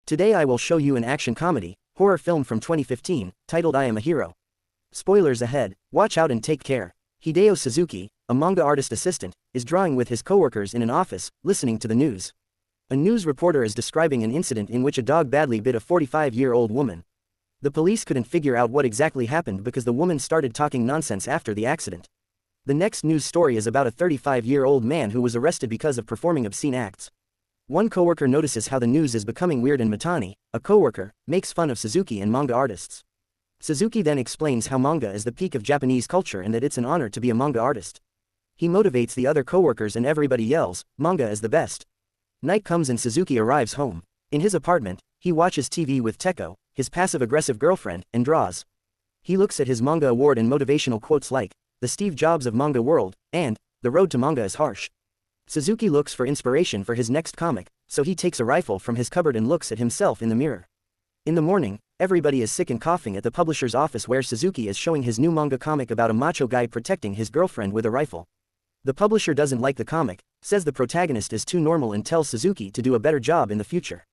Today I will show you an action comedy, horror film from 2015, titled I Am a Hero. Spoilers ahead, watch out and take care. Hideo Suzuki, a manga artist assistant, is drawing with his coworkers in an office, listening to the news. A news reporter is describing an incident in which a dog badly bit a 45-year-old woman. The police couldn't figure out what exactly happened because the woman started talking nonsense after the accident. The next news story is about a 35-year-old man who was arrested because of performing obscene acts. One coworker notices how the news is becoming weird and Mitani, a coworker, makes fun of Suzuki and manga artists. Suzuki then explains how manga is the peak of Japanese culture and that it's an honor to be a manga artist. He motivates the other coworkers and everybody yells, "Manga is the best." Night comes and Suzuki arrives home. In his apartment, he watches TV with Teko, his passive-aggressive girlfriend, and draws. He looks at his manga award and motivational quotes like, "The Steve Jobs of manga world," and, "The road to manga is harsh." Suzuki looks for inspiration for his next comic, so he takes a rifle from his cupboard and looks at himself in the mirror. In the morning, everybody is sick and coughing at the publisher's office where Suzuki is showing his new manga comic about a macho guy protecting his girlfriend with a rifle. The publisher doesn't like the comic, says the protagonist is too normal and tells Suzuki to do a better job in the future.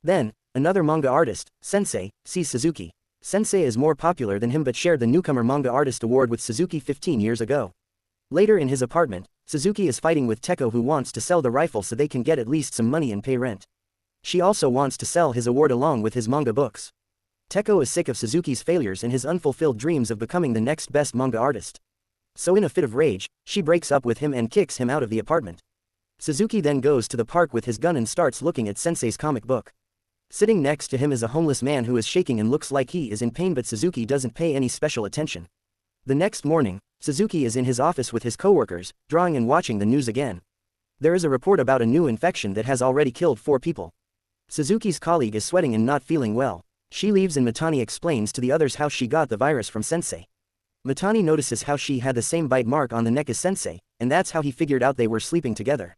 Then, another manga artist, Sensei, sees Suzuki. Sensei is more popular than him but shared the Newcomer Manga Artist Award with Suzuki 15 years ago. Later in his apartment, Suzuki is fighting with Teko who wants to sell the rifle so they can get at least some money and pay rent. She also wants to sell his award along with his manga books. Teko is sick of Suzuki's failures and his unfulfilled dreams of becoming the next best manga artist. So in a fit of rage, she breaks up with him and kicks him out of the apartment. Suzuki then goes to the park with his gun and starts looking at Sensei's comic book. Sitting next to him is a homeless man who is shaking and looks like he is in pain but Suzuki doesn't pay any special attention. The next morning, Suzuki is in his office with his coworkers, drawing and watching the news again. There is a report about a new infection that has already killed 4 people. Suzuki's colleague is sweating and not feeling well. She leaves and Mitani explains to the others how she got the virus from Sensei. Mitani notices how she had the same bite mark on the neck as Sensei, and that's how he figured out they were sleeping together.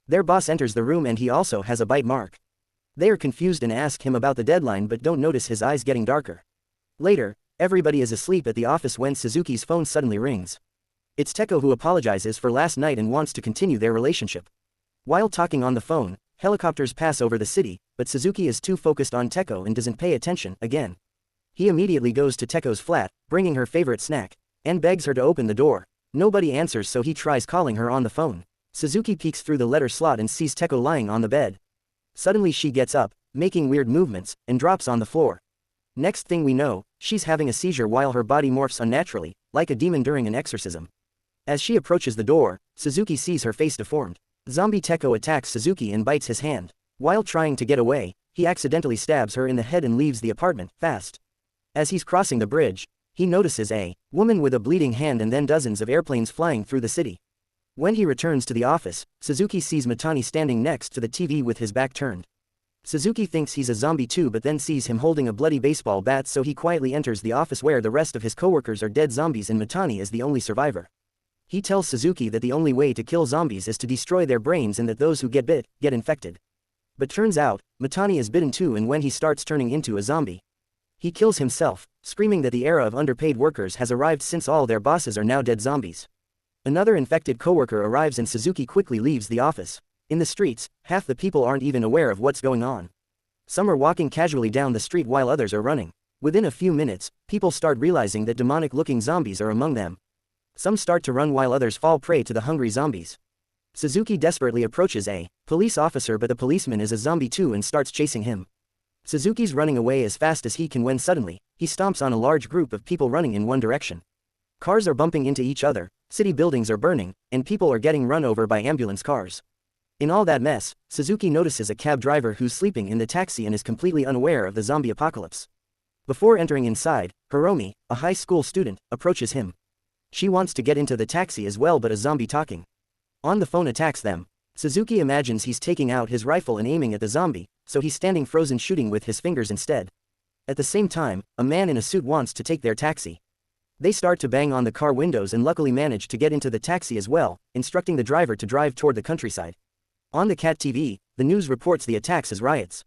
Their boss enters the room and he also has a bite mark. They are confused and ask him about the deadline but don't notice his eyes getting darker. Later, everybody is asleep at the office when Suzuki's phone suddenly rings. It's Teko who apologizes for last night and wants to continue their relationship. While talking on the phone, helicopters pass over the city, but Suzuki is too focused on Teko and doesn't pay attention again. He immediately goes to Teko's flat, bringing her favorite snack, and begs her to open the door. Nobody answers so he tries calling her on the phone. Suzuki peeks through the letter slot and sees Teko lying on the bed. Suddenly she gets up, making weird movements, and drops on the floor. Next thing we know, she's having a seizure while her body morphs unnaturally, like a demon during an exorcism. As she approaches the door, Suzuki sees her face deformed. Zombie Teko attacks Suzuki and bites his hand. While trying to get away, he accidentally stabs her in the head and leaves the apartment, fast. As he's crossing the bridge, he notices a woman with a bleeding hand and then dozens of airplanes flying through the city. When he returns to the office, Suzuki sees Mitani standing next to the TV with his back turned. Suzuki thinks he's a zombie too but then sees him holding a bloody baseball bat so he quietly enters the office where the rest of his coworkers are dead zombies and Mitani is the only survivor. He tells Suzuki that the only way to kill zombies is to destroy their brains and that those who get bit, get infected. But turns out, Mitani is bitten too and when he starts turning into a zombie, he kills himself, screaming that the era of underpaid workers has arrived since all their bosses are now dead zombies. Another infected coworker arrives and Suzuki quickly leaves the office. In the streets, half the people aren't even aware of what's going on. Some are walking casually down the street while others are running. Within a few minutes, people start realizing that demonic-looking zombies are among them. Some start to run while others fall prey to the hungry zombies. Suzuki desperately approaches a police officer but the policeman is a zombie too and starts chasing him. Suzuki's running away as fast as he can when suddenly, he stomps on a large group of people running in one direction. Cars are bumping into each other, city buildings are burning, and people are getting run over by ambulance cars. In all that mess, Suzuki notices a cab driver who's sleeping in the taxi and is completely unaware of the zombie apocalypse. Before entering inside, Hiromi, a high school student, approaches him. She wants to get into the taxi as well but a zombie talking on the phone attacks them. Suzuki imagines he's taking out his rifle and aiming at the zombie, so he's standing frozen shooting with his fingers instead. At the same time, a man in a suit wants to take their taxi. They start to bang on the car windows and luckily manage to get into the taxi as well, instructing the driver to drive toward the countryside. On the cat TV, the news reports the attacks as riots.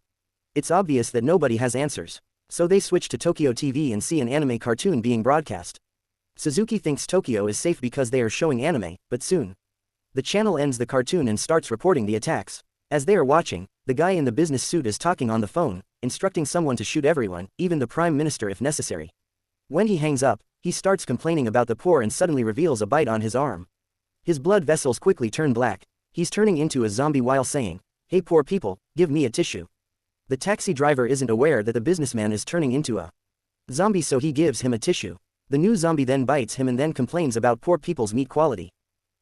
It's obvious that nobody has answers, so they switch to Tokyo TV and see an anime cartoon being broadcast. Suzuki thinks Tokyo is safe because they are showing anime, but soon the channel ends the cartoon and starts reporting the attacks. As they are watching, the guy in the business suit is talking on the phone, instructing someone to shoot everyone, even the prime minister if necessary. When he hangs up, he starts complaining about the poor and suddenly reveals a bite on his arm. His blood vessels quickly turn black. He's turning into a zombie while saying, "Hey poor people, give me a tissue." The taxi driver isn't aware that the businessman is turning into a zombie, so he gives him a tissue. The new zombie then bites him and then complains about poor people's meat quality.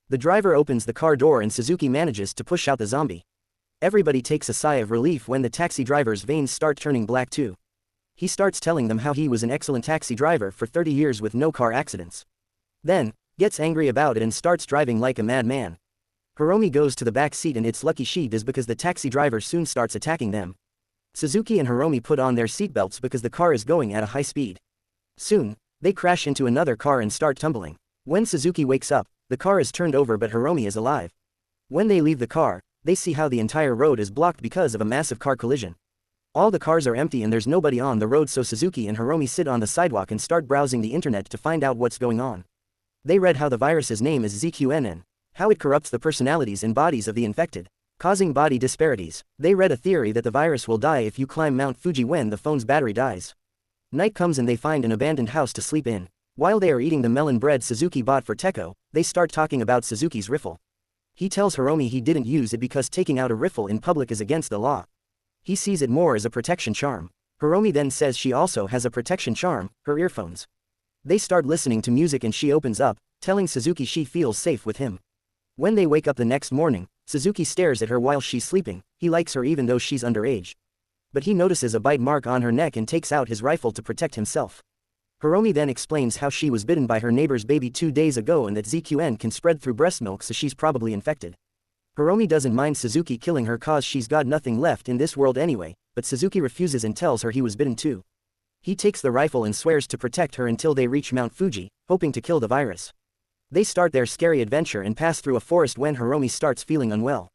The driver opens the car door and Suzuki manages to push out the zombie. Everybody takes a sigh of relief when the taxi driver's veins start turning black too. He starts telling them how he was an excellent taxi driver for 30 years with no car accidents. Then, gets angry about it and starts driving like a madman. Hiromi goes to the back seat and it's lucky she does because the taxi driver soon starts attacking them. Suzuki and Hiromi put on their seatbelts because the car is going at a high speed. Soon, they crash into another car and start tumbling. When Suzuki wakes up, the car is turned over but Hiromi is alive. When they leave the car, they see how the entire road is blocked because of a massive car collision. All the cars are empty and there's nobody on the road, so Suzuki and Hiromi sit on the sidewalk and start browsing the internet to find out what's going on. They read how the virus's name is ZQN, how it corrupts the personalities and bodies of the infected, causing body disparities. They read a theory that the virus will die if you climb Mount Fuji when the phone's battery dies. Night comes and they find an abandoned house to sleep in. While they are eating the melon bread Suzuki bought for Teko, they start talking about Suzuki's riffle. He tells Hiromi he didn't use it because taking out a riffle in public is against the law. He sees it more as a protection charm. Hiromi then says she also has a protection charm, her earphones. They start listening to music and she opens up, telling Suzuki she feels safe with him. When they wake up the next morning, Suzuki stares at her while she's sleeping. He likes her even though she's underage. But he notices a bite mark on her neck and takes out his rifle to protect himself. Hiromi then explains how she was bitten by her neighbor's baby 2 days ago and that ZQN can spread through breast milk, so she's probably infected. Hiromi doesn't mind Suzuki killing her cause she's got nothing left in this world anyway, but Suzuki refuses and tells her he was bitten too. He takes the rifle and swears to protect her until they reach Mount Fuji, hoping to kill the virus. They start their scary adventure and pass through a forest when Hiromi starts feeling unwell.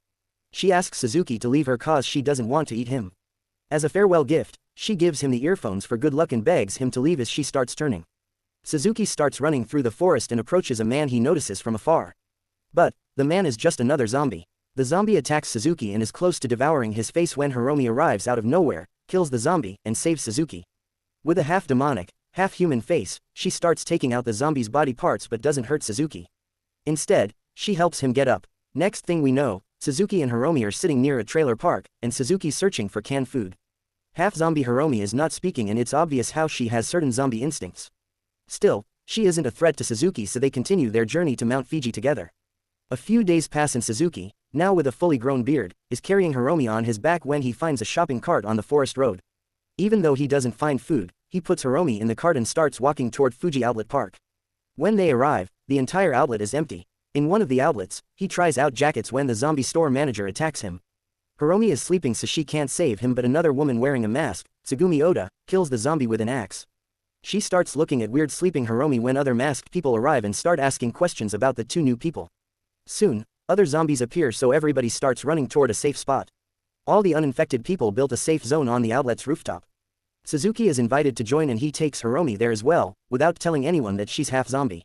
She asks Suzuki to leave her cause she doesn't want to eat him. As a farewell gift, she gives him the earphones for good luck and begs him to leave as she starts turning. Suzuki starts running through the forest and approaches a man he notices from afar. But, the man is just another zombie. The zombie attacks Suzuki and is close to devouring his face when Hiromi arrives out of nowhere, kills the zombie, and saves Suzuki. With a half-demonic, half-human face, she starts taking out the zombie's body parts but doesn't hurt Suzuki. Instead, she helps him get up. Next thing we know, Suzuki and Hiromi are sitting near a trailer park, and Suzuki's searching for canned food. Half-zombie Hiromi is not speaking and it's obvious how she has certain zombie instincts. Still, she isn't a threat to Suzuki, so they continue their journey to Mount Fuji together. A few days pass and Suzuki, now with a fully grown beard, is carrying Hiromi on his back when he finds a shopping cart on the forest road. Even though he doesn't find food, he puts Hiromi in the cart and starts walking toward Fuji Outlet Park. When they arrive, the entire outlet is empty. In one of the outlets, he tries out jackets when the zombie store manager attacks him. Hiromi is sleeping so she can't save him, but another woman wearing a mask, Tsugumi Oda, kills the zombie with an axe. She starts looking at weird sleeping Hiromi when other masked people arrive and start asking questions about the two new people. Soon, other zombies appear, so everybody starts running toward a safe spot. All the uninfected people built a safe zone on the outlet's rooftop. Suzuki is invited to join and he takes Hiromi there as well, without telling anyone that she's half zombie.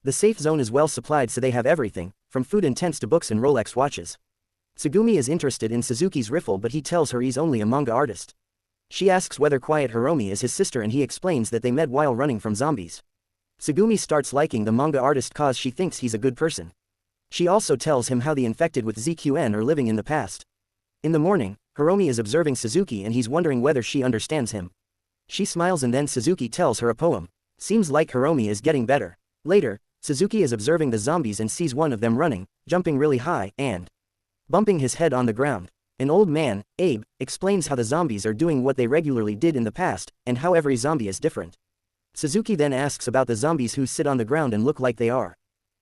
The safe zone is well supplied, so they have everything, from food and tents to books and Rolex watches. Tsugumi is interested in Suzuki's riffle, but he tells her he's only a manga artist. She asks whether Quiet Hiromi is his sister and he explains that they met while running from zombies. Tsugumi starts liking the manga artist cause she thinks he's a good person. She also tells him how the infected with ZQN are living in the past. In the morning, Hiromi is observing Suzuki and he's wondering whether she understands him. She smiles and then Suzuki tells her a poem. Seems like Hiromi is getting better. Later, Suzuki is observing the zombies and sees one of them running, jumping really high, and bumping his head on the ground. An old man, Abe, explains how the zombies are doing what they regularly did in the past, and how every zombie is different. Suzuki then asks about the zombies who sit on the ground and look like they are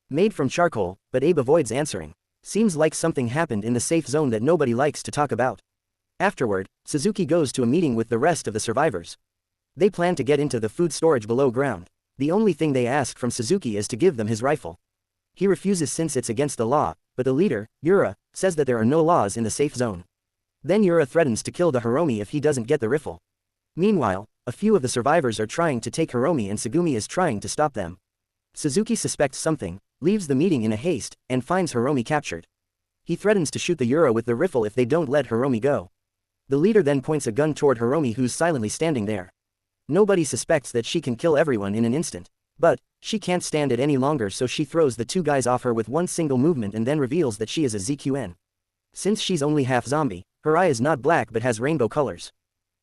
made from charcoal, but Abe avoids answering. Seems like something happened in the safe zone that nobody likes to talk about. Afterward, Suzuki goes to a meeting with the rest of the survivors. They plan to get into the food storage below ground. The only thing they ask from Suzuki is to give them his rifle. He refuses since it's against the law, but the leader, Yura, says that there are no laws in the safe zone. Then Yura threatens to kill the Hiromi if he doesn't get the rifle. Meanwhile, a few of the survivors are trying to take Hiromi and Tsugumi is trying to stop them. Suzuki suspects something, leaves the meeting in a haste, and finds Hiromi captured. He threatens to shoot the Yura with the rifle if they don't let Hiromi go. The leader then points a gun toward Hiromi, who's silently standing there. Nobody suspects that she can kill everyone in an instant. But she can't stand it any longer, so she throws the two guys off her with one single movement and then reveals that she is a ZQN. Since she's only half zombie, her eye is not black but has rainbow colors.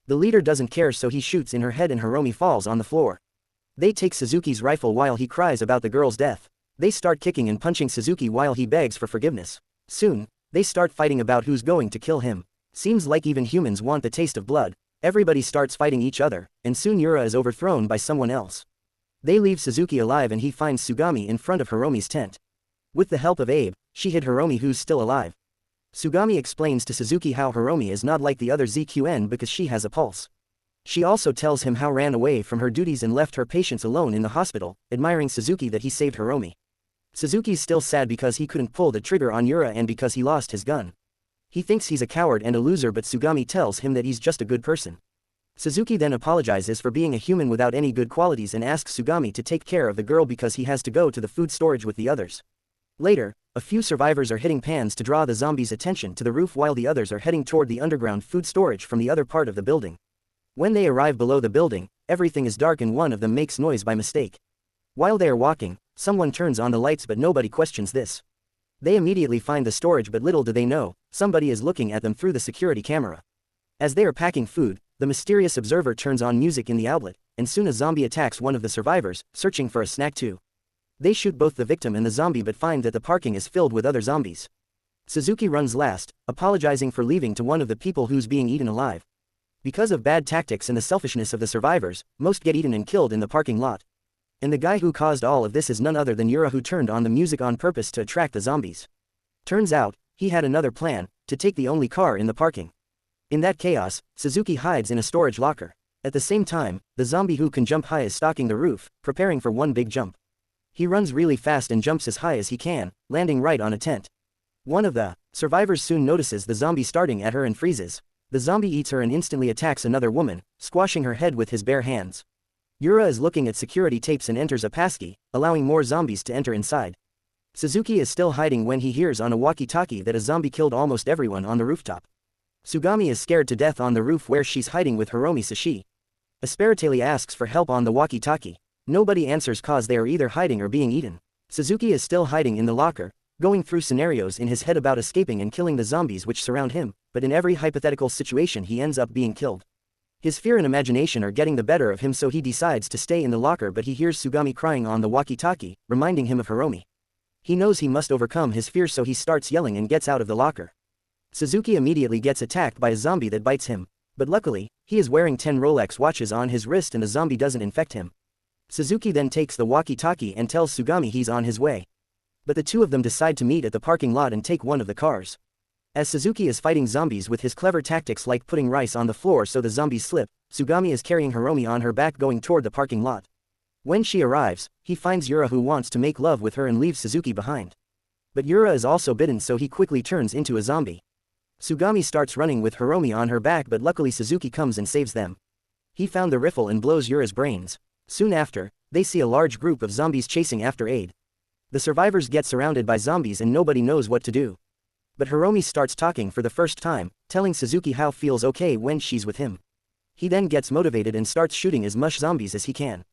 The leader doesn't care, so he shoots in her head and Hiromi falls on the floor. They take Suzuki's rifle while he cries about the girl's death. They start kicking and punching Suzuki while he begs for forgiveness. Soon, they start fighting about who's going to kill him. Seems like even humans want the taste of blood. Everybody starts fighting each other, and soon Yura is overthrown by someone else. They leave Suzuki alive and he finds Tsugumi in front of Hiromi's tent. With the help of Abe, she hid Hiromi, who's still alive. Tsugumi explains to Suzuki how Hiromi is not like the other ZQN because she has a pulse. She also tells him how ran away from her duties and left her patients alone in the hospital, admiring Suzuki that he saved Hiromi. Suzuki's still sad because he couldn't pull the trigger on Yura and because he lost his gun. He thinks he's a coward and a loser, but Tsugumi tells him that he's just a good person. Suzuki then apologizes for being a human without any good qualities and asks Tsugumi to take care of the girl because he has to go to the food storage with the others. Later, a few survivors are hitting pans to draw the zombies' attention to the roof while the others are heading toward the underground food storage from the other part of the building. When they arrive below the building, everything is dark and one of them makes noise by mistake. While they are walking, someone turns on the lights but nobody questions this. They immediately find the storage, but little do they know, somebody is looking at them through the security camera. As they are packing food, the mysterious observer turns on music in the outlet, and soon a zombie attacks one of the survivors, searching for a snack too. They shoot both the victim and the zombie but find that the parking is filled with other zombies. Suzuki runs last, apologizing for leaving to one of the people who's being eaten alive. Because of bad tactics and the selfishness of the survivors, most get eaten and killed in the parking lot. And the guy who caused all of this is none other than Yura, who turned on the music on purpose to attract the zombies. Turns out, he had another plan, to take the only car in the parking. In that chaos, Suzuki hides in a storage locker. At the same time, the zombie who can jump high is stalking the roof, preparing for one big jump. He runs really fast and jumps as high as he can, landing right on a tent. One of the survivors soon notices the zombie starting at her and freezes. The zombie eats her and instantly attacks another woman, squashing her head with his bare hands. Yura is looking at security tapes and enters a passkey, allowing more zombies to enter inside. Suzuki is still hiding when he hears on a walkie-talkie that a zombie killed almost everyone on the rooftop. Tsugumi is scared to death on the roof where she's hiding with Hiromi Sashi. Asperately asks for help on the walkie-talkie. Nobody answers cause they are either hiding or being eaten. Suzuki is still hiding in the locker, going through scenarios in his head about escaping and killing the zombies which surround him, but in every hypothetical situation he ends up being killed. His fear and imagination are getting the better of him, so he decides to stay in the locker, but he hears Tsugumi crying on the walkie-talkie, reminding him of Hiromi. He knows he must overcome his fear, so he starts yelling and gets out of the locker. Suzuki immediately gets attacked by a zombie that bites him, but luckily, he is wearing 10 Rolex watches on his wrist and the zombie doesn't infect him. Suzuki then takes the walkie-talkie and tells Tsugumi he's on his way. But the two of them decide to meet at the parking lot and take one of the cars. As Suzuki is fighting zombies with his clever tactics like putting rice on the floor so the zombies slip, Tsugumi is carrying Hiromi on her back going toward the parking lot. When she arrives, he finds Yura, who wants to make love with her and leaves Suzuki behind. But Yura is also bitten, so he quickly turns into a zombie. Tsugumi starts running with Hiromi on her back, but luckily Suzuki comes and saves them. He found the rifle and blows Yura's brains. Soon after, they see a large group of zombies chasing after Aid. The survivors get surrounded by zombies and nobody knows what to do. But Hiromi starts talking for the first time, telling Suzuki how feels okay when she's with him. He then gets motivated and starts shooting as much zombies as he can.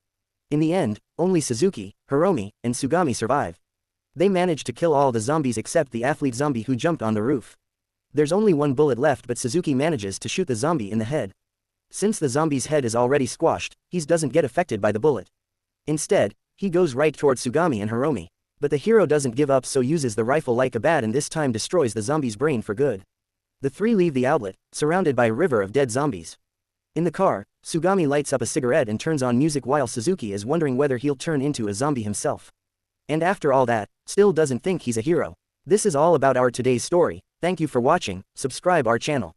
In the end, only Suzuki, Hiromi, and Tsugumi survive. They manage to kill all the zombies except the athlete zombie who jumped on the roof. There's only one bullet left, but Suzuki manages to shoot the zombie in the head. Since the zombie's head is already squashed, he doesn't get affected by the bullet. Instead, he goes right toward Tsugumi and Hiromi. But the hero doesn't give up, so uses the rifle like a bat and this time destroys the zombie's brain for good. The three leave the outlet, surrounded by a river of dead zombies. In the car, Tsugumi lights up a cigarette and turns on music while Suzuki is wondering whether he'll turn into a zombie himself. And after all that, still doesn't think he's a hero. This is all about our today's story. Thank you for watching, subscribe our channel.